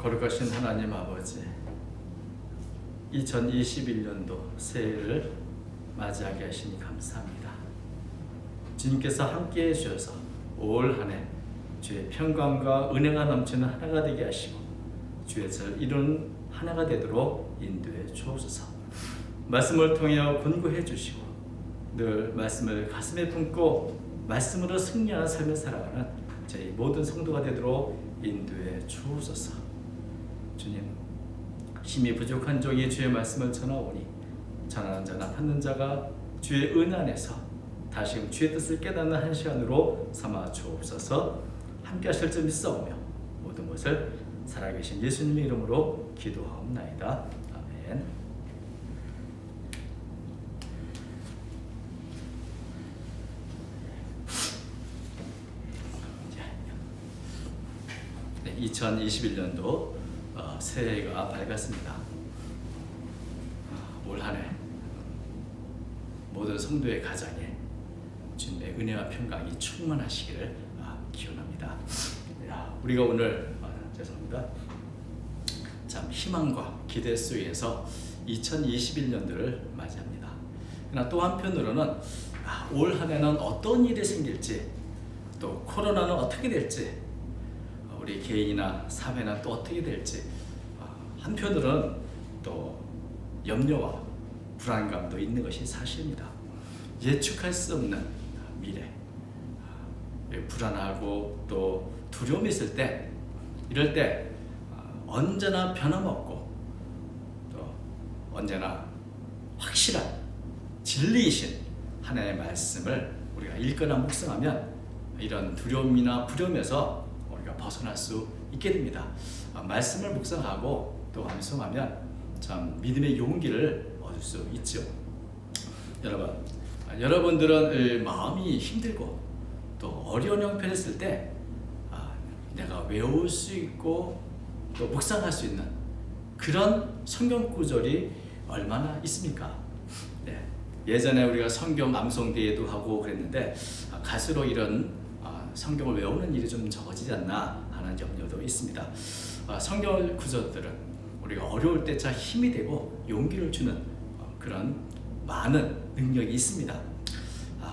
거룩하신 하나님 아버지, 2021년도 새해를 맞이하게 하시니 감사합니다. 주님께서 함께해 주셔서 올 한 해 주의 평강과 은혜가 넘치는 하나가 되게 하시고 주의 뜻을 이루는 하나가 되도록 인도해 주옵소서. 말씀을 통해 권고해 주시고 늘 말씀을 가슴에 품고 말씀으로 승리하는 삶을 살아가는 저희 모든 성도가 되도록 인도해 주옵소서. 주님, 힘이 부족한 종이 주의 말씀을 전하오니 전하는 자나 받는 자가 주의 은혜 안에서 다시금 주의 뜻을 깨닫는 한 시간으로 삼아 주옵소서. 함께 하실 줄 믿사오며 모든 것을 살아계신 예수님의 이름으로 기도하옵나이다. 아멘. 네, 2021년도 새해가 밝았습니다. 올 한 해 모든 성도의 가정에 주님의 은혜와 평강이 충만하시기를 기원합니다. 우리가 오늘 죄송합니다. 참 희망과 기대 속에서 2021년도를 맞이합니다. 그러나 또 한편으로는 올 한 해는 어떤 일이 생길지, 또 코로나는 어떻게 될지, 우리 개인이나 사회는 또 어떻게 될지, 한편으로는 또 염려와 불안감도 있는 것이 사실입니다. 예측할 수 없는 미래, 불안하고 또 두려움이 있을 때, 이럴 때 언제나 변함없고 또 언제나 확실한 진리이신 하나님의 말씀을 우리가 읽거나 묵상하면 이런 두려움이나 부려움에서 우리가 벗어날 수 있게 됩니다. 말씀을 묵상하고 또 암송하면 참 믿음의 용기를 얻을 수 있죠. 여러분들은 마음이 힘들고 또 어려운 형편에 있을 때 내가 외울 수 있고 또 묵상할 수 있는 그런 성경 구절이 얼마나 있습니까? 네. 예전에 우리가 성경 암송대회도 하고 그랬는데 갈수록 이런 성경을 외우는 일이 좀 적어지지 않나 하는 염려도 있습니다. 성경 구절들은 우리가 어려울 때 참 힘이 되고 용기를 주는 그런 많은 능력이 있습니다.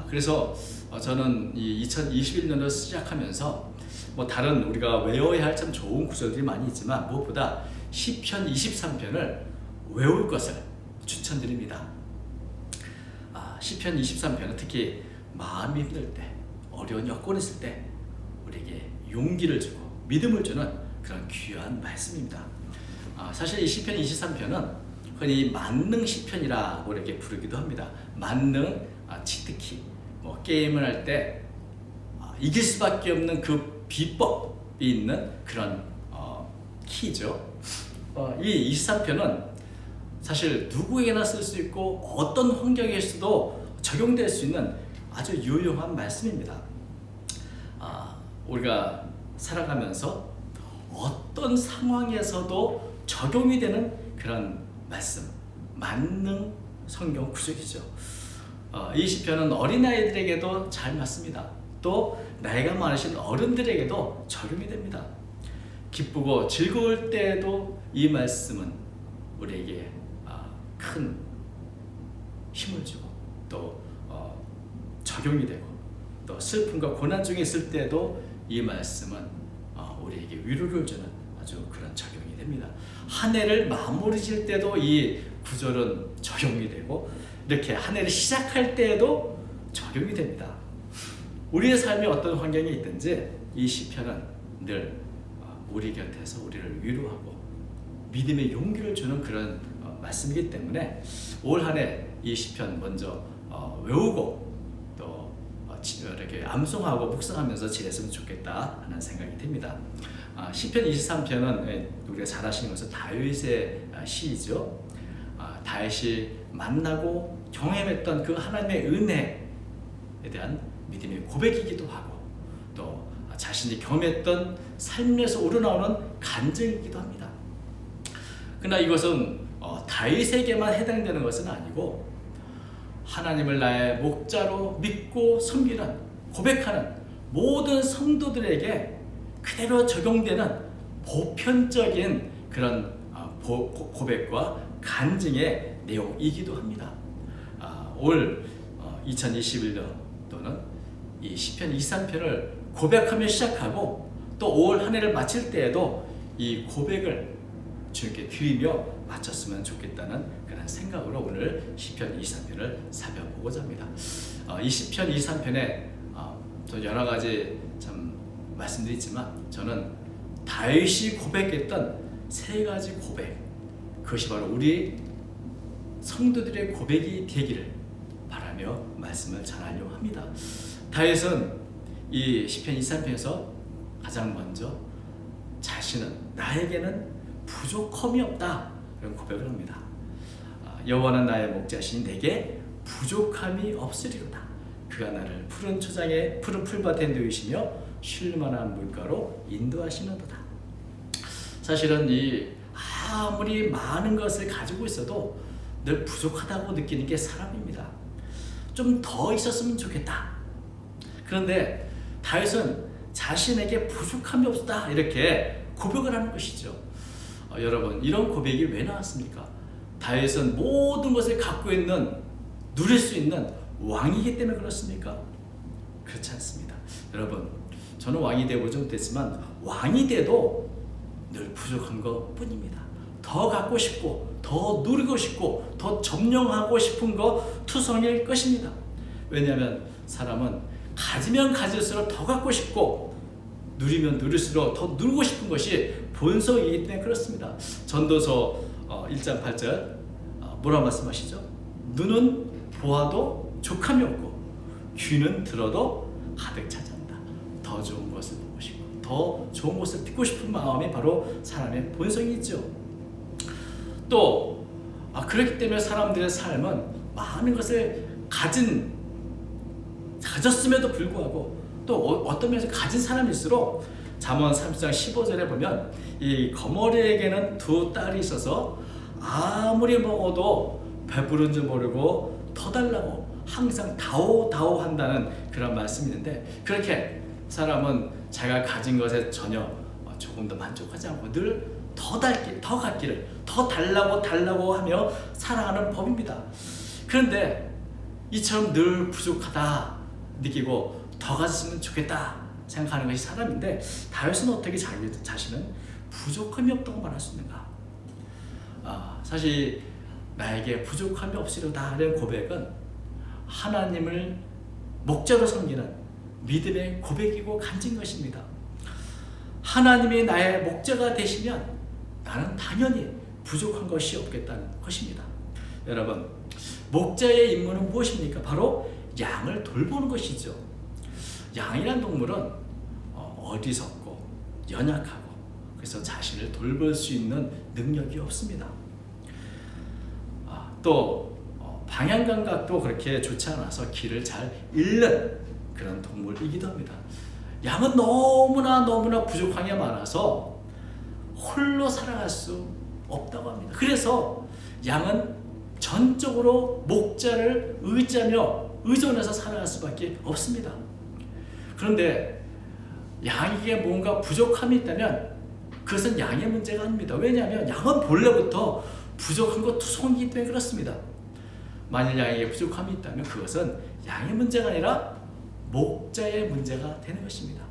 그래서 저는 이 2021년을 시작하면서 다른 우리가 외워야 할 참 좋은 구절들이 많이 있지만 무엇보다 시편 23편을 외울 것을 추천드립니다. 시편 23편은 특히 마음이 힘들 때, 어려운 여건이 있을 때 우리에게 용기를 주고 믿음을 주는 그런 귀한 말씀입니다. 사실 이 시편 23편은 흔히 만능 시편이라고 이렇게 부르기도 합니다. 만능, 치트키, 게임을 할 때 이길 수밖에 없는 그 비법이 있는 그런 키죠. 이 23편은 사실 누구에게나 쓸 수 있고 어떤 환경에서도 적용될 수 있는 아주 유용한 말씀입니다. 우리가 살아가면서 어떤 상황에서도 적용이 되는 그런 말씀, 만능 성경 구절이죠. 이 시편은 어린아이들에게도 잘 맞습니다. 또 나이가 많으신 어른들에게도 적용이 됩니다. 기쁘고 즐거울 때에도 이 말씀은 우리에게 큰 힘을 주고 또 적용이 되고, 또 슬픔과 고난 중에 있을 때도 이 말씀은 우리에게 위로를 주는 아주 그런 적용이 됩니다. 한 해를 마무리 질 때도 이 구절은 적용이 되고, 이렇게 한 해를 시작할 때에도 적용이 됩니다. 우리의 삶에 어떤 환경이 있든지 이 시편은 늘 우리 곁에서 우리를 위로하고 믿음의 용기를 주는 그런 말씀이기 때문에 올 한 해 이 시편 먼저 외우고 또 이렇게 암송하고 묵상하면서 지냈으면 좋겠다 하는 생각이 듭니다. 시편 23편은 우리가 잘 아시는 것은 다윗의 시이죠. 다윗이 만나고 경험했던 그 하나님의 은혜에 대한 믿음의 고백이기도 하고, 또 자신이 경험했던 삶에서 우러나오는 간증이기도 합니다. 그러나 이것은 다윗에게만 해당되는 것은 아니고 하나님을 나의 목자로 믿고 섬기는, 고백하는 모든 성도들에게 그대로 적용되는 보편적인 그런 고백과 간증의 내용이기도 합니다. 올 2021년도는 이 시편 23편을 고백하며 시작하고 또 5월 한 해를 마칠 때에도 이 고백을 주님께 드리며 마쳤으면 좋겠다는 그런 생각으로 오늘 시편 23편을 살펴보고자 합니다. 이 시편 23편에 또 여러 가지 참 말씀드리지만 저는 다윗이 고백했던 세 가지 고백, 그것이 바로 우리 성도들의 고백이 되기를 바라며 말씀을 전하려고 합니다. 다윗은 이 시편 23편에서 가장 먼저 자신은 나에게는 부족함이 없다 그런 고백을 합니다. 여호와는 나의 목자시니 내게 부족함이 없으리로다. 그가 나를 푸른 초장에 푸른 풀밭에 누이시며 쉴 만한 물가로 인도하시는도다. 사실은 아무리 많은 것을 가지고 있어도 늘 부족하다고 느끼는 게 사람입니다. 좀 더 있었으면 좋겠다. 그런데 다윗은 자신에게 부족함이 없다 이렇게 고백을 하는 것이죠. 여러분, 이런 고백이 왜 나왔습니까? 다윗은 모든 것을 갖고 있는, 누릴 수 있는 왕이기 때문에 그렇습니까? 그렇지 않습니다. 여러분, 저는 왕이 되어보지 못했지만 왕이 돼도 늘 부족한 것 뿐입니다. 더 갖고 싶고 더 누리고 싶고 더 점령하고 싶은 거 투성일 것입니다. 왜냐하면 사람은 가지면 가질수록 더 갖고 싶고 누리면 누릴수록 더 누리고 싶은 것이 본성이기 때문에 그렇습니다. 전도서 1장 8절 뭐라 말씀하시죠? 눈은 보아도 족함이 없고 귀는 들어도 가득 차지한다. 더 좋은 것을 보고 싶고 더 좋은 것을 듣고 싶은 마음이 바로 사람의 본성이죠. 또 그렇기 때문에 사람들의 삶은 많은 것을 가졌음에도 불구하고 또 어떤 면에서 가진 사람일수록 잠언 30장 15절에 보면 이 거머리에게는 두 딸이 있어서 아무리 먹어도 배부른 줄 모르고 더 달라고 항상 다오다오 한다는 그런 말씀이 있는데, 그렇게 사람은 자기가 가진 것에 전혀 조금 더 만족하지 않고 늘 더 갖기를 더 달라고 하며 살아가는 법입니다. 그런데 이처럼 늘 부족하다 느끼고 더 가졌으면 좋겠다 생각하는 것이 사람인데, 다윗은 어떻게 자기 자신은 부족함이 없다고 말할 수 있는가? 사실 나에게 부족함이 없으리로다 라는 고백은 하나님을 목자로 섬기는 믿음의 고백이고 간증인 것입니다. 하나님이 나의 목자가 되시면 나는 당연히 부족한 것이 없겠다는 것입니다. 여러분, 목자의 임무는 무엇입니까? 바로 양을 돌보는 것이죠. 양이란 동물은 어리석고 연약하고 그래서 자신을 돌볼 수 있는 능력이 없습니다. 또 방향 감각도 그렇게 좋지 않아서 길을 잘 잃는 그런 동물이기도 합니다. 양은 너무나 부족한 게 많아서 홀로 살아갈 수 없다고 합니다. 그래서 양은 전적으로 목자를 의존해서 살아갈 수밖에 없습니다. 그런데 양에게 뭔가 부족함이 있다면 그것은 양의 문제가 아닙니다. 왜냐하면 양은 본래부터 부족한 것 투성이기 때문에 그렇습니다. 만일 양에게 부족함이 있다면 그것은 양의 문제가 아니라 목자의 문제가 되는 것입니다.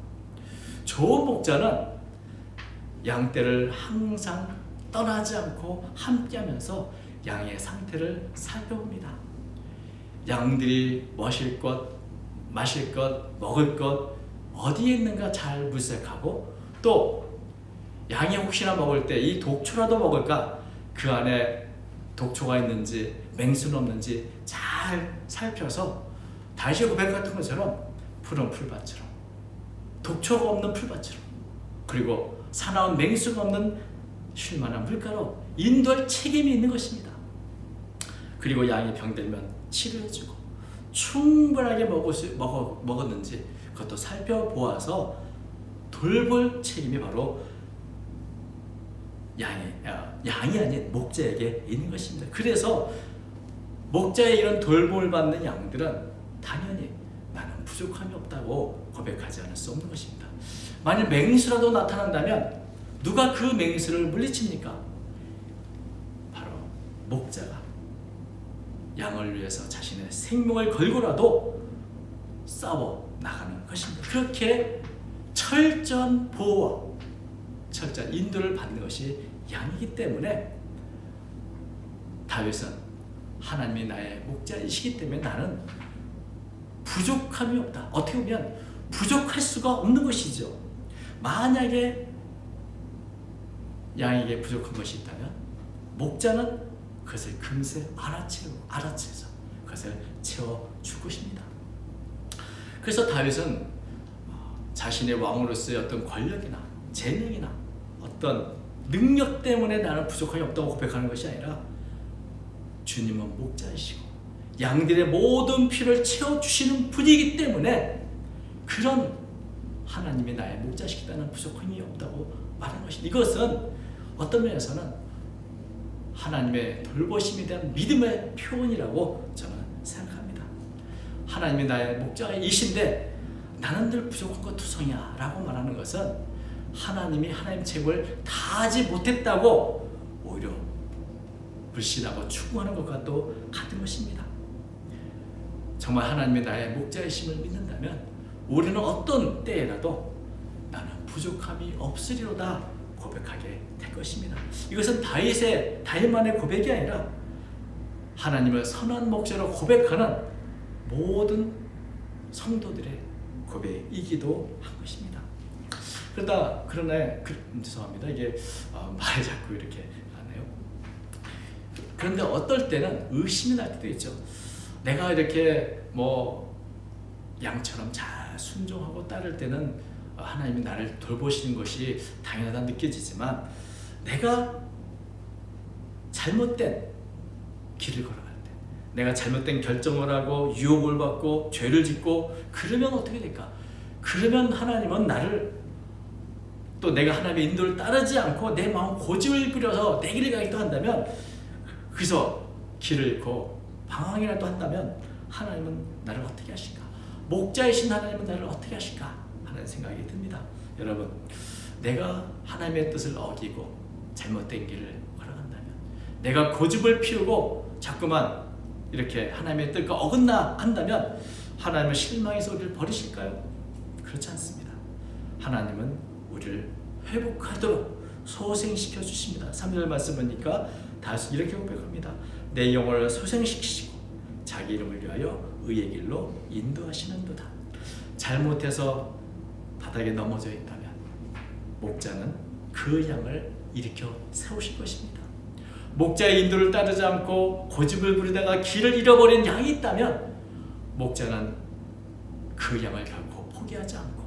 좋은 목자는 양떼를 항상 떠나지 않고 함께하면서 양의 상태를 살펴봅니다. 양들이 마실 것, 먹을 것 어디에 있는가 잘 물색하고, 또 양이 혹시나 먹을 때 이 독초라도 먹을까, 그 안에 독초가 있는지 맹수는 없는지 잘 살펴서 다시 고백 같은 것처럼 푸른 풀밭처럼 독초가 없는 풀밭처럼 그리고 사나운 맹수가 없는 쉴만한 물가로 인도할 책임이 있는 것입니다. 그리고 양이 병들면 치료해주고 충분하게 먹었는지 그것도 살펴보아서 돌볼 책임이 바로 양이 아닌 목자에게 있는 것입니다. 그래서 목자의 이런 돌봄을 받는 양들은 당연히 나는 부족함이 없다고 고백하지 않을 수 없는 것입니다. 만일 맹수라도 나타난다면 누가 그 맹수를 물리칩니까? 바로 목자가 양을 위해서 자신의 생명을 걸고라도 싸워 나가는 것입니다. 그렇게 철저한 보호와 철저한 인도를 받는 것이 양이기 때문에 다윗은 하나님이 나의 목자이시기 때문에 나는 부족함이 없다. 어떻게 보면 부족할 수가 없는 것이죠. 만약에 양에게 부족한 것이 있다면 목자는 그것을 금세 알아채서 그것을 채워줄 것입니다. 그래서 다윗은 자신의 왕으로서의 어떤 권력이나 재능이나 어떤 능력 때문에 나는 부족함이 없다고 고백하는 것이 아니라 주님은 목자이시고 양들의 모든 필요를 채워주시는 분이기 때문에 그런 하나님이 나의 목자시키다는 부족함이 없다고 말하는 것입니다. 이것은 어떤 면에서는 하나님의 돌보심에 대한 믿음의 표현이라고 저는 생각합니다. 하나님이 나의 목자이신데 나는 늘 부족한 것 투성이야 라고 말하는 것은 하나님이 하나님 책을 다 하지 못했다고 오히려 불신하고 추궁하는 것과 또 같은 것입니다. 정말 하나님이 나의 목자이심을 믿는다면 우리는 어떤 때에라도 나는 부족함이 없으리로다 고백하게 될 것입니다. 이것은 다윗만의 고백이 아니라 하나님을 선한 목자로 고백하는 모든 성도들의 고백이기도 한 것입니다. 그러나 죄송합니다. 이게 말이 자꾸 이렇게 하네요. 그런데 어떨 때는 의심이 날 때도 있죠. 내가 이렇게 양처럼 잘 순종하고 따를 때는 하나님이 나를 돌보시는 것이 당연하다 느껴지지만 내가 잘못된 길을 걸어갈 때, 내가 잘못된 결정을 하고 유혹을 받고 죄를 짓고 그러면 어떻게 될까? 그러면 하나님은 나를 또 내가 하나님의 인도를 따르지 않고 내 마음 고집을 부려서 내 길을 가기도 한다면 그래서 길을 잃고 방황이라도 한다면 하나님은 나를 어떻게 하실까? 목자이신 하나님은 나를 어떻게 하실까? 하는 생각이 듭니다. 여러분, 내가 하나님의 뜻을 어기고 잘못된 길을 걸어간다면, 내가 고집을 피우고 자꾸만 이렇게 하나님의 뜻과 어긋나 한다면 하나님은 실망해서 우리를 버리실까요? 그렇지 않습니다. 하나님은 우리를 회복하도록 소생시켜 주십니다. 3절 말씀 보니까 다시 이렇게 고백합니다. 내 영혼을 소생시키시고 자기 이름을 위하여 의의 길로 인도하시는도다. 잘못해서 바닥에 넘어져 있다면 목자는 그 양을 일으켜 세우실 것입니다. 목자의 인도를 따르지 않고 고집을 부리다가 길을 잃어버린 양이 있다면 목자는 그 양을 결코 포기하지 않고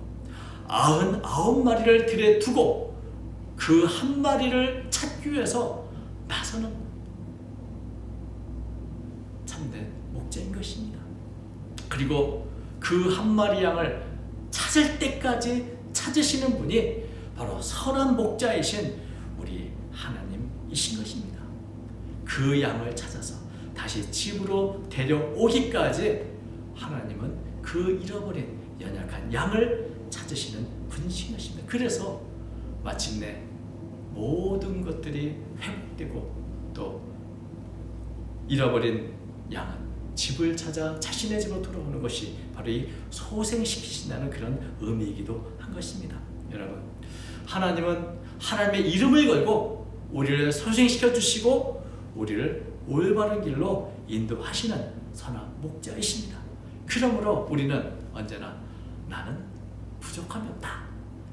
99마리를 들에 두고 그 한 마리를 찾기 위해서 나서는 참된 목자인 것입니다. 그리고 그 한 마리 양을 찾을 때까지 찾으시는 분이 바로 선한 목자이신 우리 하나님이신 것입니다. 그 양을 찾아서 다시 집으로 데려오기까지 하나님은 그 잃어버린 연약한 양을 찾으시는 분이신 것입니다. 그래서 마침내 모든 것들이 회복되고 또 잃어버린 양은 집을 찾아 자신의 집으로 돌아오는 것이 바로 이 소생시키신다는 그런 의미이기도 한 것입니다. 여러분, 하나님은 하나님의 이름을 걸고 우리를 소생시켜 주시고 우리를 올바른 길로 인도하시는 선한 목자이십니다. 그러므로 우리는 언제나 나는 부족함이 없다,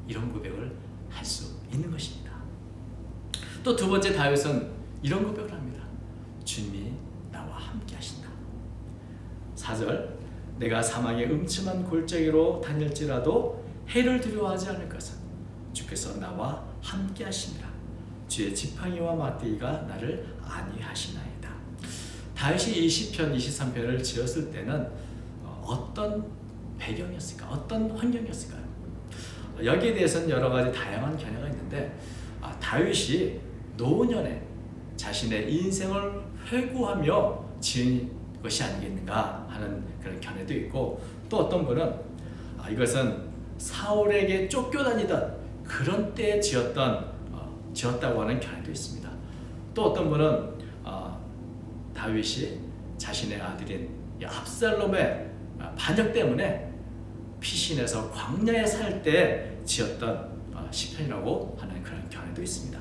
이런 고백을 할 수 있는 것입니다. 또 두 번째, 다윗은 이런 고백을 합니다. 주님이 나와 함께 하신다. 4절, 내가 사망의 음침한 골짜기로 다닐지라도 해를 두려워하지 않을 것은 주께서 나와 함께 하심이라. 주의 지팡이와 막대기가 나를 안위하시나이다. 다윗이 이 시편 23편을 지었을 때는 어떤 배경이었을까? 어떤 환경이었을까요? 여기에 대해서는 여러 가지 다양한 견해가 있는데 다윗이 노년에 자신의 인생을 회고하며 지은 것이 아니겠는가 하는 그런 견해도 있고, 또 어떤 분은 이것은 사울에게 쫓겨다니던 그런 때에 지었던 지었다고 하는 견해도 있습니다. 또 어떤 분은 다윗이 자신의 아들인 이 압살롬의 반역 때문에 피신해서 광야에 살 때 지었던 시편이라고 하는 그런 견해도 있습니다.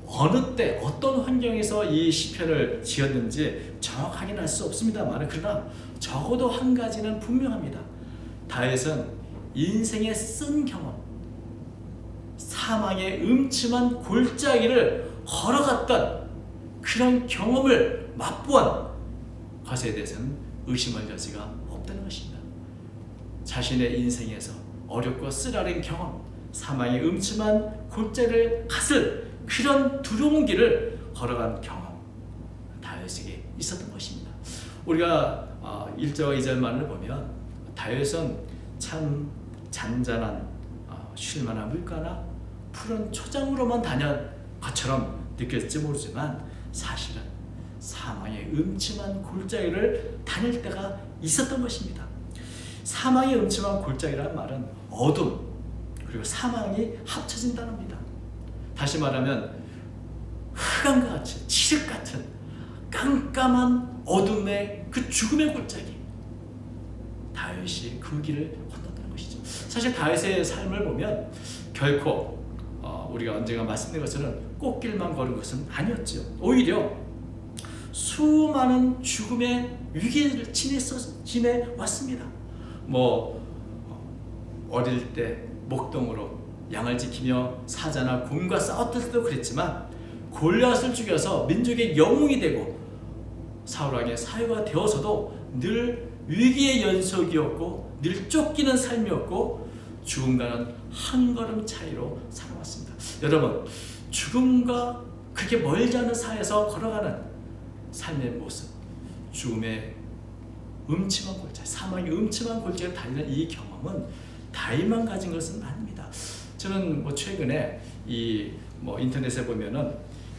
어느 때 어떤 환경에서 이 시편을 지었는지 정확하게는 알 수 없습니다만, 그러나 적어도 한 가지는 분명합니다. 다윗은 인생의 쓴 경험, 사망의 음침한 골짜기를 걸어갔던 그런 경험을 맛보았 것에 대해서는 의심할 여지가 없다는 것입니다. 자신의 인생에서 어렵고 쓰라린 경험, 사망의 음침한 골짜기를 갔을 그런 두려운 길을 걸어간 경험, 다윗에게 있었던 것입니다. 우리가 1절과 2절만을 보면 다윗은 참 잔잔한 쉴만한 물가나 푸른 초장으로만 다녔 것처럼 느껴질지 모르지만 사실은 사망의 음침한 골짜기를 다닐 때가 있었던 것입니다. 사망의 음침한 골짜기라는 말은 어둠 그리고 사망이 합쳐진 단어입니다. 다시 말하면 흑암과 같이 칠흑 같은 깜깜한 어둠의 그 죽음의 골짜기, 다윗이 그 길을 건넜다는 것이죠. 사실 다윗의 삶을 보면 결코 우리가 언젠가 말씀드린 것처럼 꽃길만 걸은 것은 아니었죠. 오히려 수많은 죽음의 위기를 지내왔습니다. 어릴 때 목동으로 양을 지키며 사자나 곰과 싸웠을 때도 그랬지만, 골리앗을 죽여서 민족의 영웅이 되고 사울왕의 사유가 되어서도 늘 위기의 연속이었고 늘 쫓기는 삶이었고 죽음과는 한 걸음 차이로 살아왔습니다. 여러분, 죽음과 그렇게 멀지 않은 사이에서 걸어가는 삶의 모습, 죽음의 음침한 골짜기, 사망의 음침한 골짜기를 다니는 이 경험은 다윗만 가진 것은 아닙니다. 저는 최근에 인터넷에 보면은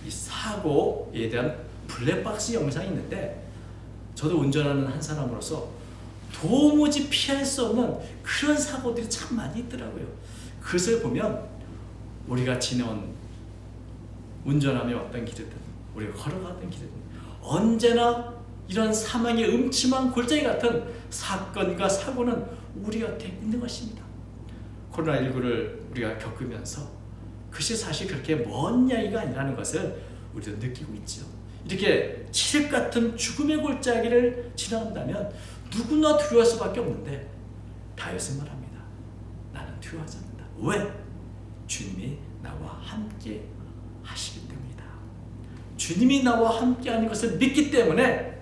이 사고에 대한 블랙박스 영상이 있는데, 저도 운전하는 한 사람으로서 도무지 피할 수 없는 그런 사고들이 참 많이 있더라고요. 그것을 보면 우리가 지내온 운전하며 왔던 길이든 우리가 걸어갔던 길이든 언제나 이런 사망의 음침한 골짜기 같은 사건과 사고는 우리 곁에 있는 것입니다. 코로나19를 우리가 겪으면서 그것이 사실 그렇게 먼 이야기가 아니라는 것을 우리도 느끼고 있죠. 이렇게 칠흑 같은 죽음의 골짜기를 지나간다면 누구나 두려워할 수밖에 없는데 다윗은 말합니다. 나는 두려워하지 않는다. 왜? 주님이 나와 함께 하시기 때문이다. 주님이 나와 함께 하는 것을 믿기 때문에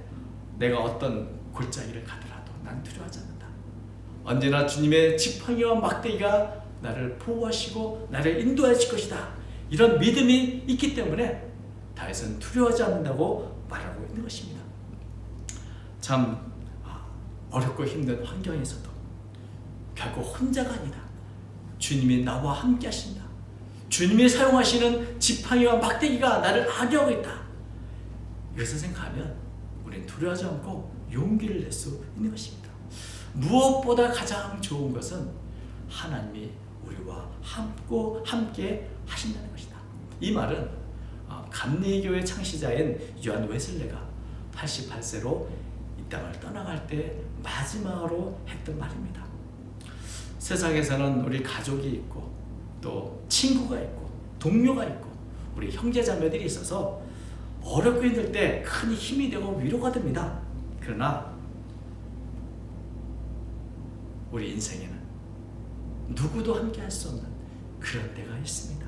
내가 어떤 골짜기를 가더라도 난 두려워하지 않는다. 언제나 주님의 지팡이와 막대기가 나를 보호하시고 나를 인도하실 것이다. 이런 믿음이 있기 때문에 다윗은 두려워하지 않는다고 말하고 있는 것입니다. 참 어렵고 힘든 환경에서도 결코 혼자가 아니다. 주님이 나와 함께 하신다. 주님이 사용하시는 지팡이와 막대기가 나를 악용하고 있다. 이것을 생각하면 우리는 두려워하지 않고 용기를 낼 수 있는 것입니다. 무엇보다 가장 좋은 것은 하나님이 우리와 함께 하신다는 것이다. 이 말은 감리교회 창시자인 요한 웨슬레가 88세로 이 땅을 떠나갈 때 마지막으로 했던 말입니다. 세상에서는 우리 가족이 있고 또 친구가 있고 동료가 있고 우리 형제자매들이 있어서 어렵고 힘들 때 큰 힘이 되고 위로가 됩니다. 그러나 우리 인생에는 누구도 함께 할 수 없는 그런 때가 있습니다.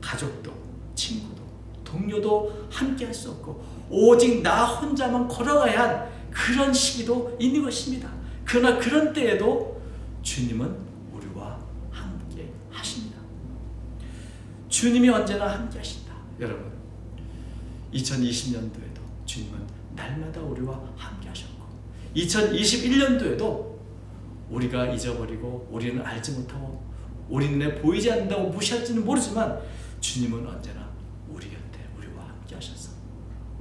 가족도 친구도 동료도 함께 할 수 없고 오직 나 혼자만 걸어가야 한 그런 시기도 있는 것입니다. 그러나 그런 때에도 주님은 우리와 함께 하십니다. 주님이 언제나 함께 하신다. 여러분, 2020년도에도 주님은 날마다 우리와 함께 하셨고 2021년도에도 우리가 잊어버리고 우리는 알지 못하고 우리 눈에 보이지 않는다고 무시할지는 모르지만 주님은 언제나 우리 곁에 우리와 함께 하셔서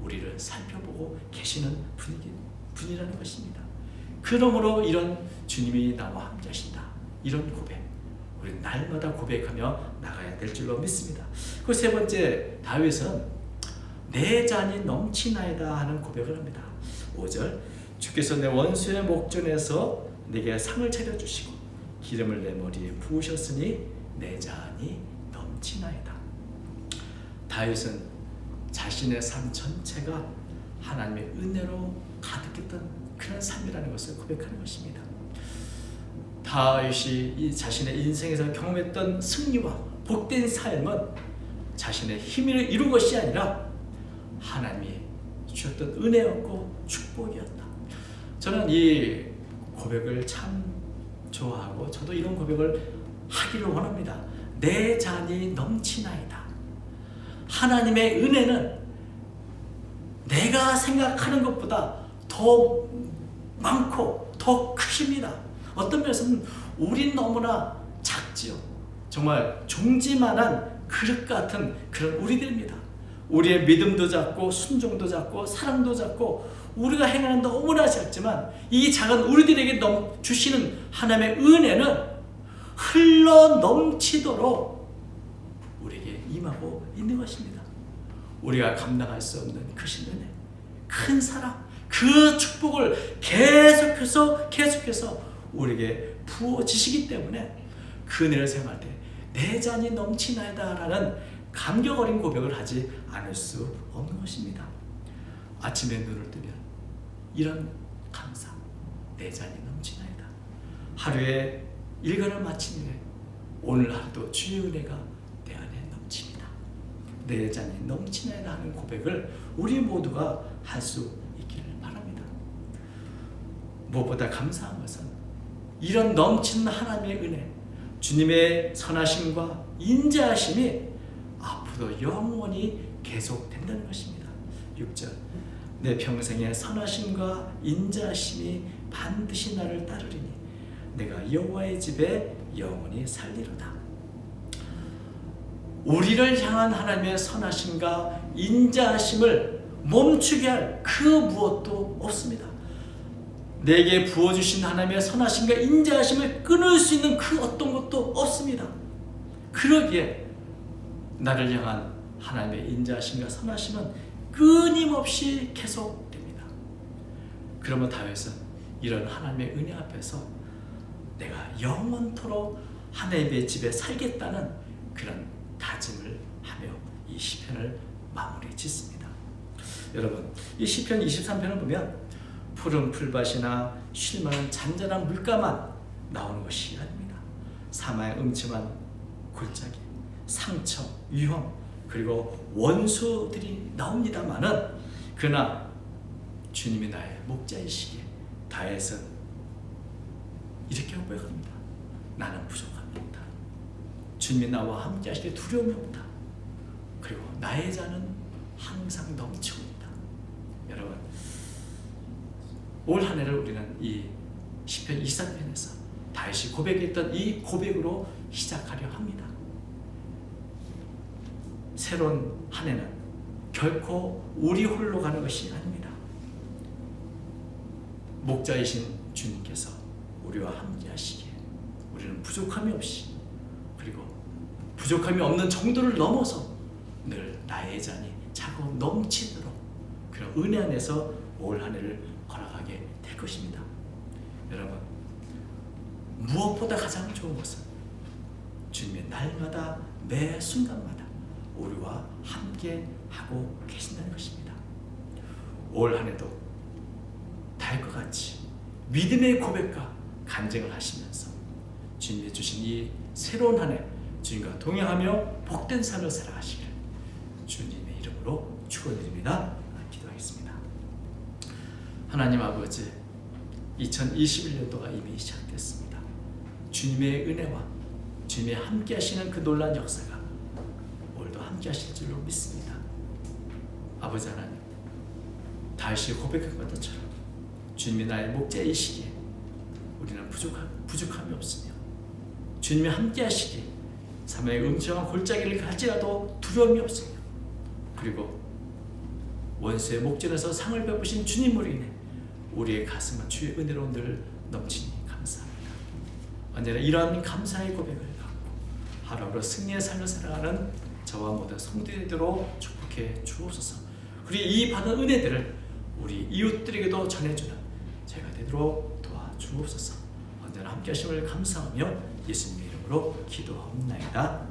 우리를 살펴보고 계시는 분이라는 것입니다. 그러므로 이런 주님이 나와 함께 하신다, 이런 고백 우리 날마다 고백하며 나가야 될 줄로 믿습니다. 그 세 번째, 다윗은 내 잔이 넘치나이다 하는 고백을 합니다. 5절, 주께서 내 원수의 목전에서 내게 상을 차려주시고 기름을 내 머리에 부으셨으니 내 잔이 넘치나이다. 다윗은 자신의 삶 전체가 하나님의 은혜로 가득했던 그런 삶이라는 것을 고백하는 것입니다. 다윗이 자신의 인생에서 경험했던 승리와 복된 삶은 자신의 힘으로 이룬 것이 아니라 하나님이 주셨던 은혜였고 축복이었다. 저는 이 고백을 참 좋아하고 저도 이런 고백을 하기를 원합니다. 내 잔이 넘치나이다. 하나님의 은혜는 내가 생각하는 것보다 더 많고 더 크십니다. 어떤 면에서는 우린 너무나 작지요. 정말 종지만한 그릇 같은 그런 우리들입니다. 우리의 믿음도 작고 순종도 작고 사랑도 작고 우리가 행하는 너무나 작지만 이 작은 우리들에게 주시는 하나님의 은혜는 흘러 넘치도록 우리에게 임하고 있는 것입니다. 우리가 감당할 수 없는 크신 은혜, 큰 사랑, 그 축복을 계속해서 우리에게 부어지시기 때문에 그 은혜를 생각할 때 내 잔이 넘치나이다 라는 감격 어린 고백을 하지 않을 수 없는 것입니다. 아침에 눈을 뜨면 이런 감사, 내 잔이 넘치나이다. 하루에 일과를 마친 후에 오늘 하루도 주의 은혜가 내 안에 넘칩니다. 내 잔이 넘치나이다 하는 고백을 우리 모두가 할 수 있기를 바랍니다. 무엇보다 감사한 것은 이런 넘치는 하나님의 은혜, 주님의 선하심과 인자하심이 앞으로 영원히 계속된다는 것입니다. 6절, 내 평생의 선하심과 인자하심이 반드시 나를 따르리니 내가 여호와의 집에 영원히 살리로다. 우리를 향한 하나님의 선하심과 인자하심을 멈추게 할 그 무엇도 없습니다. 내게 부어주신 하나님의 선하심과 인자하심을 끊을 수 있는 그 어떤 것도 없습니다. 그러기에 나를 향한 하나님의 인자하심과 선하심은 끊임없이 계속됩니다. 그러면 다윗은 이런 하나님의 은혜 앞에서 내가 영원토록 하나님의 집에 살겠다는 그런 다짐을 하며 이 시편을 마무리 짓습니다. 여러분, 이 시편 23편을 보면 푸른 풀밭이나 쉴만한 잔잔한 물가만 나오는 것이 아닙니다. 사마의 음침한 골짜기, 상처, 위험, 그리고 원수들이 나옵니다마는 그러나 주님이 나의 목자이시기에 다윗은 이렇게 고백합니다. 나는 부족합니다. 주님이 나와 함께 하시기에 두려움이 없다. 그리고 나의 잔은 항상 넘치고 있다. 여러분, 올 한 해를 우리는 이 시편 23편에서 다윗이 고백했던 이 고백으로 시작하려 합니다. 새로운 한 해는 결코 우리 홀로 가는 것이 아닙니다. 목자이신 주님께서 우리와 함께 하시기에 우리는 부족함이 없이, 그리고 부족함이 없는 정도를 넘어서 늘 나의 잔이 차고 넘치도록 그런 은혜 안에서 올 한 해를 걸어가게 될 것입니다. 여러분, 무엇보다 가장 좋은 것은 주님의 날마다 매 순간마다 우리와 함께 하고 계신다는 것입니다. 올 한 해도 다윗과 같이 믿음의 고백과 간증을 하시면서 주님이 주신 이 새로운 한 해 주님과 동행하며 복된 삶을 살아가시기를 주님의 이름으로 축원드립니다. 기도하겠습니다. 하나님 아버지, 2021년도가 이미 시작됐습니다. 주님의 은혜와 주님의 함께 하시는 그 놀라운 역사가 올해도 함께 하실 줄로 믿습니다. 아버지 하나님, 다윗이 고백한 것처럼 주님이 나의 목자이시기에 우리는 부족함이 없으며 주님이 함께 하시기에 삶의 음침한 골짜기를 갈지라도 두려움이 없으며, 그리고 원수의 목전에서 상을 베푸신 주님으로 인해 우리의 가슴은 주의 은혜로 늘 넘치니 감사합니다. 언제나 이러한 감사의 고백을 갖고 하루하루 승리의 삶을 살아가는 저와 모든 성도들이 되도록 축복해 주옵소서. 그리고 이 받은 은혜들을 우리 이웃들에게도 전해주는 제가 되도록 도와주옵소서. 언제나 함께 하심을 감사하며 예수님의 이름으로 기도합니다.